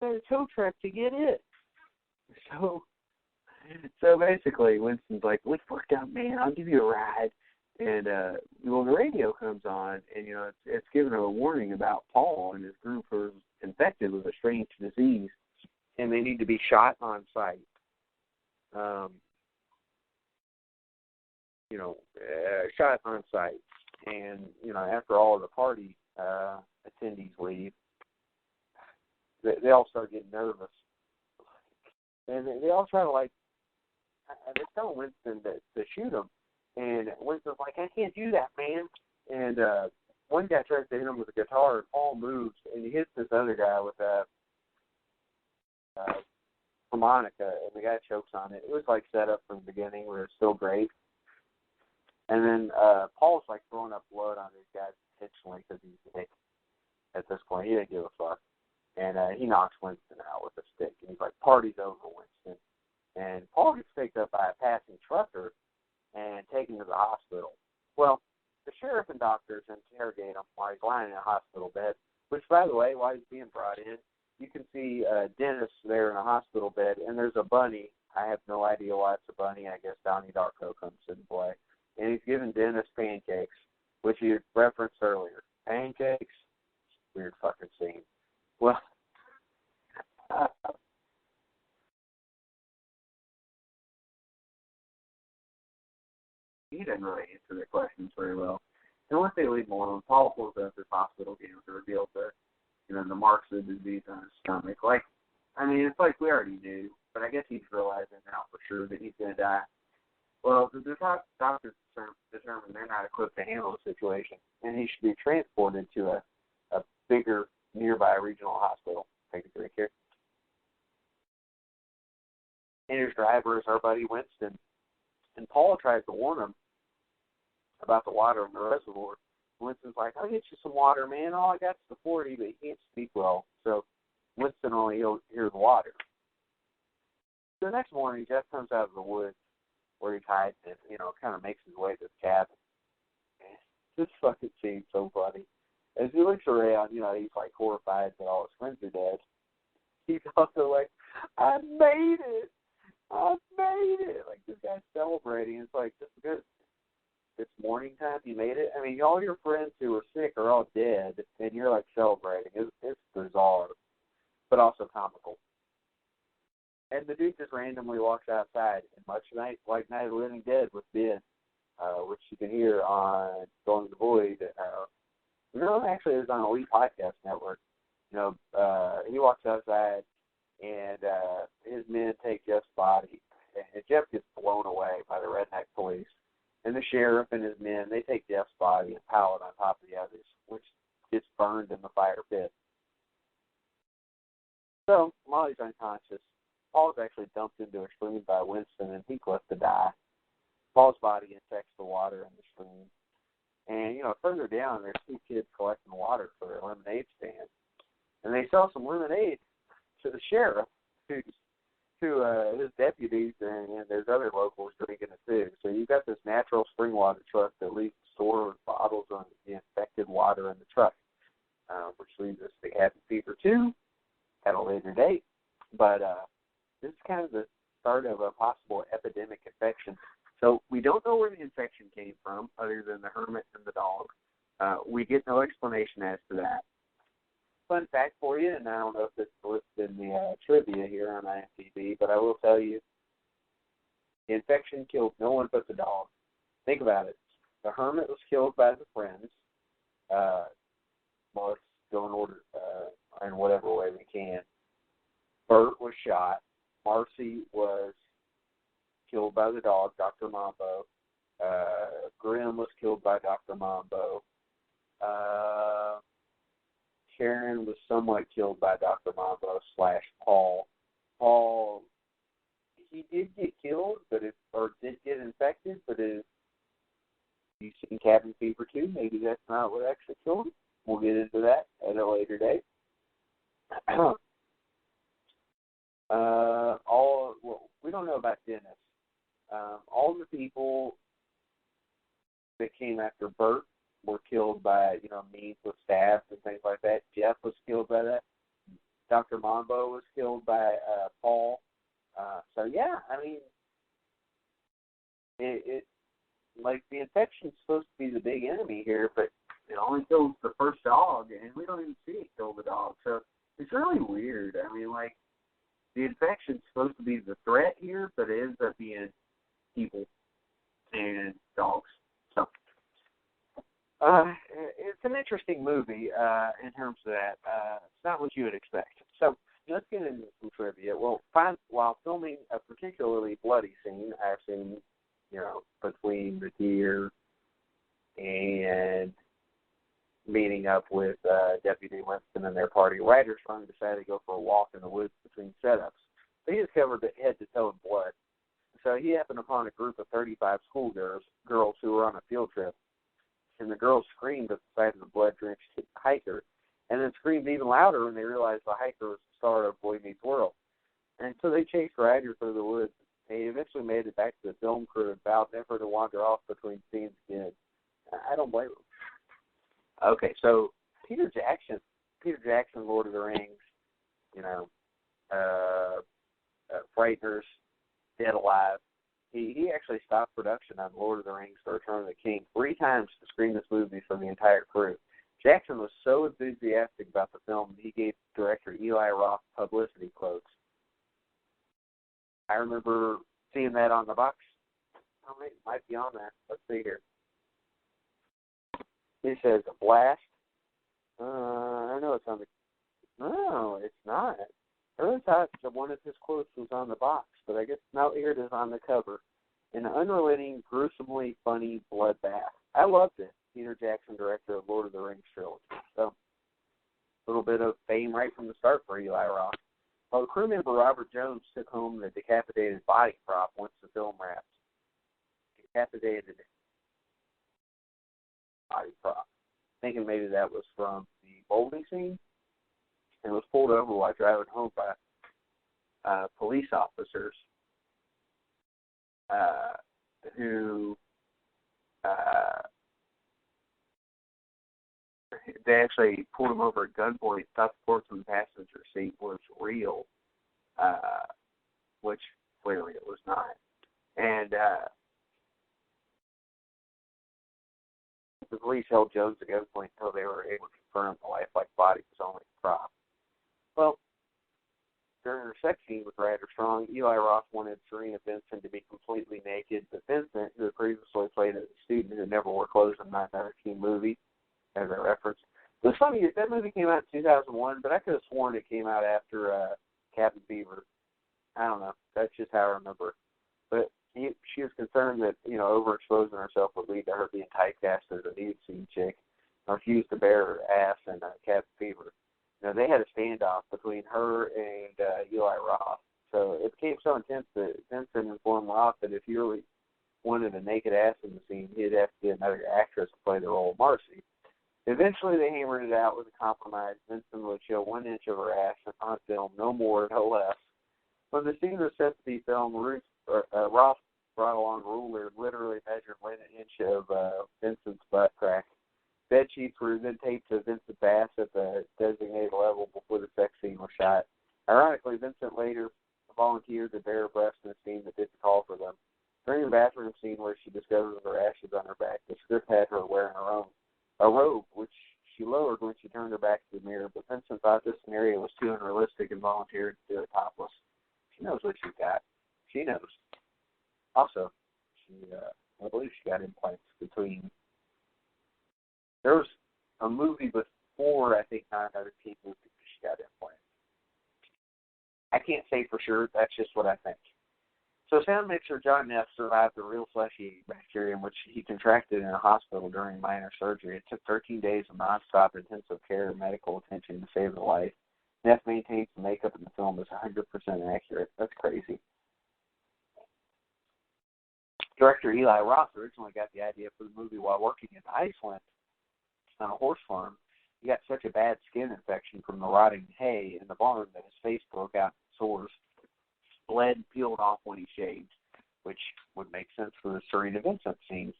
outside a tow truck to get it. So basically, Winston's like, "We fucked up, man. I'll give you a ride." And well, the radio comes on, and it's giving a warning about Paul and his group are infected with a strange disease, and they need to be shot on sight. Shot on sight. And after all of the party attendees leave, they all start getting nervous, and they all try to they tell Winston to shoot him. And Winston's like, "I can't do that, man." And one guy tries to hit him with a guitar, and Paul moves, and he hits this other guy with a harmonica, and the guy chokes on it. It was set up from the beginning where it's still great. And then Paul's throwing up blood on these guys intentionally because he's sick at this point. He didn't give a fuck. And he knocks Winston out with a stick, and he's like, "Party's over, Winston." And Paul gets picked up by a passing trucker and taken to the hospital. Well, the sheriff and doctors interrogate him while he's lying in a hospital bed, which, by the way, while he's being brought in, you can see Dennis there in a hospital bed, and there's a bunny. I have no idea why it's a bunny. I guess Donnie Darko comes into play. And he's giving Dennis pancakes, which you referenced earlier. Pancakes? Weird fucking scene. Well, he didn't really answer their questions very well. And once they leave him alone, Paul pulls up his hospital gown to reveal the marks of the disease on his stomach. It's like we already knew, but I guess he's realizing now for sure that he's going to die. Well, the doctors determined they're not equipped to handle the situation, and he should be transported to a bigger nearby regional hospital. Take a drink here. And his driver is our buddy Winston. And Paul tries to warn him about the water in the reservoir. Winston's like, "I'll get you some water, man. All I got's the 40, but he can't speak well." So Winston only hears water. The next morning, Jeff comes out of the woods where he's hiding and, kind of makes his way to the cabin. This fucking scene's so funny. As he looks around, he's horrified that all his friends are dead. He's also like, "I made it! I made it!" This guy's celebrating. It's just good. It's morning time. You made it. All your friends who are sick are all dead, and you're celebrating. It's bizarre, but also comical. And the dude just randomly walks outside, and much like Night of the Living Dead with Ben, which you can hear on Going to the Void. Actually, it was on Elite Podcast Network. He walks outside, and his men take Jeff's body, and Jeff gets blown away by the redneck police. And the sheriff and his men, they take Jeff's body and pile it on top of the others, which gets burned in the fire pit. So, while he's unconscious, Paul's actually dumped into a stream by Winston, and he's left to die. Paul's body infects the water in the stream. And, further down, there's two kids collecting water for their lemonade stand. And they sell some lemonade to the sheriff, to his deputies, and there's other locals drinking it too. So you've got this natural spring water truck that leaves store bottles on the infected water in the truck, which leads us to Cabin Fever 2 at a later date. But this is kind of the start of a possible epidemic infection. So we don't know where the infection came from, other than the hermit and the dog. We get no explanation as to that. Fun fact for you, and I don't know if it's listed in the trivia here on IMDb, but I will tell you, the infection killed no one but the dog. Think about it. The hermit was killed by the friends. Let's go in order in whatever way we can. Bert was shot. Marcy was killed by the dog, Dr. Mambo. Grim was killed by Dr. Mambo. Karen was somewhat killed by Dr. Mambo / Paul. Paul, he did get killed, or did get infected, but if you've seen Cabin Fever 2, maybe that's not what actually killed him. We'll get into that at a later date. We don't know about Dennis. All the people that came after Bert were killed by, means with stabs and things like that. Jeff was killed by that. Dr. Mambo was killed by Paul. So yeah, I mean, it like the infection's supposed to be the big enemy here, but it only kills the first dog, and we don't even see it kill the dog. So it's really weird. I mean, like, the infection's supposed to be the threat here, but it ends up being people and dogs. So it's an interesting movie in terms of that. It's not what you would expect. So let's get into some trivia. Well, while filming a particularly bloody scene, I've seen, between the deer and meeting up with Deputy Winston and their party, Ryder Strong decided to go for a walk in the woods between setups. But he was covered head to toe in blood. So he happened upon a group of 35 schoolgirls who were on a field trip. And the girls screamed at the sight of the blood-drenched hiker, and then screamed even louder when they realized the hiker was the star of Boy Meets World. And so they chased Ryder through the woods. They eventually made it back to the film crew and vowed never to wander off between scenes again. I don't blame them. Okay, so Peter Jackson, Lord of the Rings, Frighteners, Dead Alive. He actually stopped production on Lord of the Rings: The Return of the King 3 times to screen this movie for the entire crew. Jackson was so enthusiastic about the film that he gave director Eli Roth publicity quotes. I remember seeing that on the box. Oh, it might be on there. Let's see here. He says, a blast. I know it's on the... No, it's not. I really thought that one of his quotes was on the box, but I guess now here it is on the cover. An unrelenting, gruesomely funny bloodbath. I loved it. Peter Jackson, director of Lord of the Rings trilogy. So, a little bit of fame right from the start for Eli Roth. Well, the crew member Robert Jones took home the decapitated body prop once the film wrapped. Decapitated body prop. Thinking maybe that was from the bowling scene. And was pulled over while driving home by police officers who they actually pulled him over at gunpoint, thought the corpse in the passenger seat was real, which clearly it was not. And the police held Jones at gunpoint until they were able to confirm the lifelike body was only a prop. Well, during her sex scene with Ryder Strong, Eli Roth wanted Serena Benson to be completely naked, but Vincent, who had previously played a student who never wore clothes in the 1913 movie, as a reference. It was funny, that movie came out in 2001, but I could have sworn it came out after Cabin Fever. I don't know. That's just how I remember it. But she was concerned that, overexposing herself would lead to her being typecast as a nude scene chick, and refused to bare her ass in Cabin Fever. They had a standoff between her and Eli Roth. So it became so intense that Vincent informed Roth that if you really wanted a naked ass in the scene, he'd have to get another actress to play the role of Marcy. Eventually, they hammered it out with a compromise. Vincent would show 1 inch of her ass on film, no more, no less. When the scene was set to be filmed, Roth brought along a ruler and literally measured 1 inch of Vincent's butt crack. Bed sheets were then taped to Vincent's ass at the designated level before the sex scene was shot. Ironically, Vincent later volunteered to bare her breasts in a scene that didn't call for them. During the bathroom scene where she discovers her ashes on her back, the script had her wearing a robe, which she lowered when she turned her back to the mirror, but Vincent thought this scenario was too unrealistic and volunteered to do it topless. She knows what she's got. She knows. Also, I believe she got implants between... There was a movie before, I think, 913 movies she got implants. I can't say for sure. That's just what I think. So sound mixer John Neff survived the real fleshy bacterium, which he contracted in a hospital during minor surgery. It took 13 days of nonstop intensive care and medical attention to save the life. Neff maintains the makeup in the film is 100% accurate. That's crazy. Director Eli Roth originally got the idea for the movie while working in Iceland on a horse farm. He got such a bad skin infection from the rotting hay in the barn that his face broke out in sores. Bled and peeled off when he shaved, which would make sense for the Serena Vincent scenes.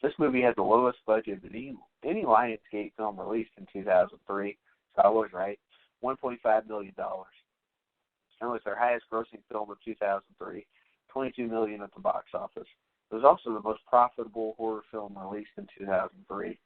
This movie had the lowest budget of any Lionsgate film released in 2003, so I was right. $1.5 million. That was their highest-grossing film of 2003, $22 million at the box office. It was also the most profitable horror film released in 2003.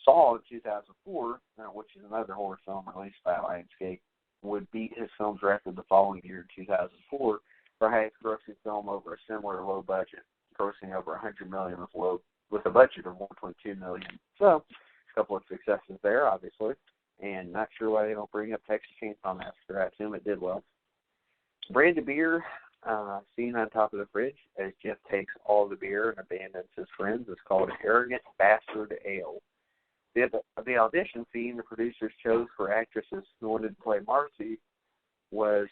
Saw in 2004, which is another horror film released by Lionsgate, would beat his film's record the following year in 2004 for highest-grossing film over a similar low budget, grossing over $100 million with a budget of $1.2 million. So, a couple of successes there, obviously, and not sure why they don't bring up Texas Chainsaw Massacre. I assume it did well. Branded beer, seen on top of the fridge as Jeff takes all the beer and abandons his friends, is called Arrogant Bastard Ale. The audition scene the producers chose for actresses who wanted to play Marcy was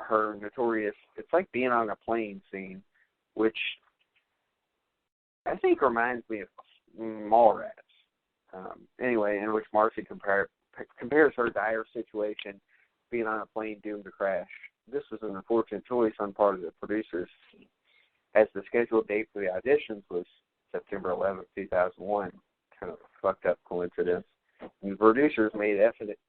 her notorious, it's like being on a plane scene, which I think reminds me of Mallrats. Anyway, in which Marcy compares her dire situation, being on a plane doomed to crash. This was an unfortunate choice on part of the producers, as the scheduled date for the auditions was September 11th, 2001. Kind of a fucked up coincidence. And the producers made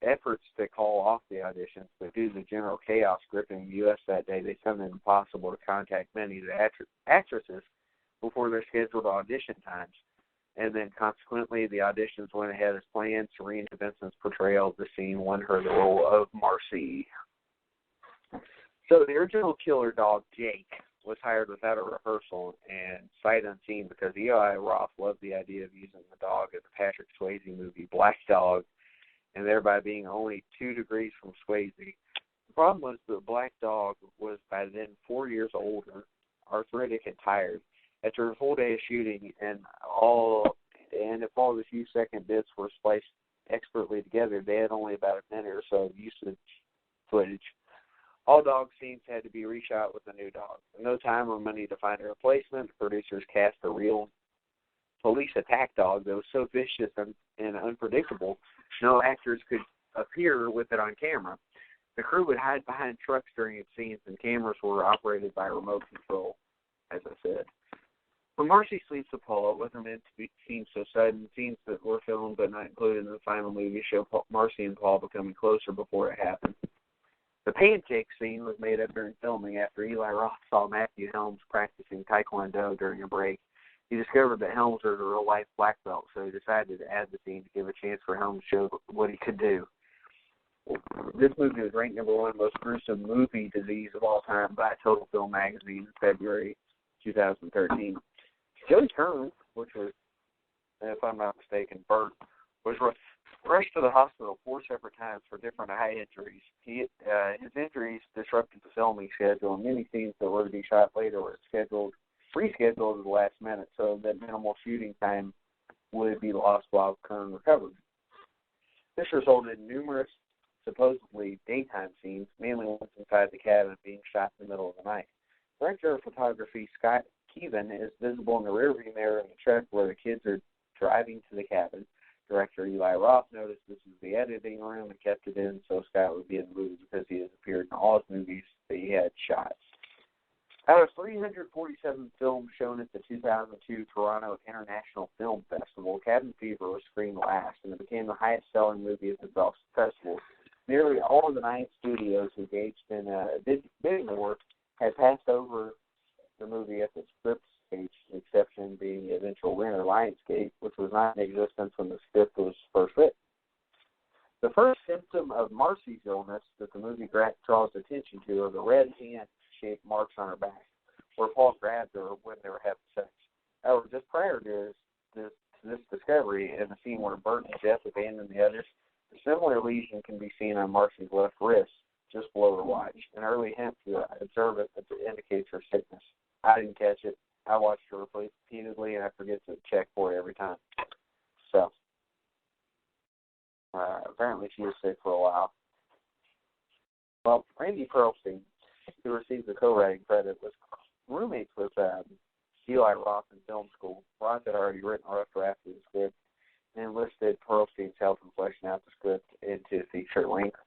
efforts to call off the auditions, but due to the general chaos gripping the U.S. that day, they found it impossible to contact many of the actresses before their scheduled audition times. And then, consequently, the auditions went ahead as planned. Serena Vincent's portrayal of the scene won her the role of Marcy. So the original killer dog, Jake, was hired without a rehearsal and sight unseen because Eli Roth loved the idea of using the dog in the Patrick Swayze movie Black Dog, and thereby being only 2 degrees from Swayze. The problem was the Black Dog was by then 4 years older, arthritic and tired. After a full day of shooting, if all the few second bits were spliced expertly together, they had only about a minute or so of usage footage. All dog scenes had to be reshot with a new dog. With no time or money to find a replacement, the producers cast a real police attack dog that was so vicious and unpredictable, no actors could appear with it on camera. The crew would hide behind trucks during its scenes, and cameras were operated by remote control, as I said. When Marcy sleeps with Paul, it wasn't meant to seem so sudden. Scenes that were filmed but not included in the final movie show Marcy and Paul becoming closer before it happened. The pancake scene was made up during filming after Eli Roth saw Matthew Helms practicing Taekwondo during a break. He discovered that Helms was a real-life black belt, so he decided to add the scene to give a chance for Helms to show what he could do. This movie was ranked number 1 most gruesome movie disease of all time by Total Film magazine in February 2013. Joey Kearns, which was, if I'm not mistaken, Bert, was rushed to the hospital 4 separate times for different eye injuries. His injuries disrupted the filming schedule, and many scenes that were to be shot later were rescheduled at the last minute, so that minimal shooting time would be lost while Kern recovered. This resulted in numerous supposedly daytime scenes, mainly ones inside the cabin, being shot in the middle of the night. Director of photography Scott Keevan is visible in the rearview mirror in the truck where the kids are driving to the cabin. Director Eli Roth noticed this is the editing room and kept it in so Scott would be in the movie because he has appeared in all his movies that he had shot. Out of 347 films shown at the 2002 Toronto International Film Festival, Cabin Fever was screened last, and it became the highest-selling movie at the festival. Nearly all of the 9 studios engaged in bidding war had passed over the movie at the script stage, the exception being the eventual winner, Lionsgate, which was not in existence when the script was first written. The first symptom of Marcy's illness that the movie draws attention to are the red hand-shaped marks on her back, where Paul grabbed her when they were having sex. However, just prior to this discovery, in the scene where Bert and Jeff abandon the others, a similar lesion can be seen on Marcy's left wrist, just below her watch. An early hint to observe it that indicates her sickness. I didn't catch it. I watched her repeatedly, and I forget to check for it every time. So, apparently she was sick for a while. Well, Randy Perlstein, who received the co-writing credit, was roommates with Eli Roth in film school. Roth had already written a rough draft of the script and enlisted Perlstein's help in fleshing out the script into feature length.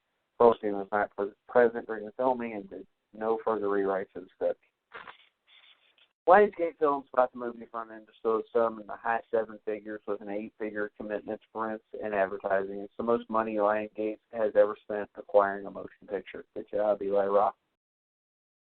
Perlstein was not present during the filming and did no further rewrites of the script. Lionsgate Films bought the movie front end to still some in the high seven figures with an 8-figure commitment to prints and advertising. It's the most money Lionsgate has ever spent acquiring a motion picture. Good job, Eli Roth.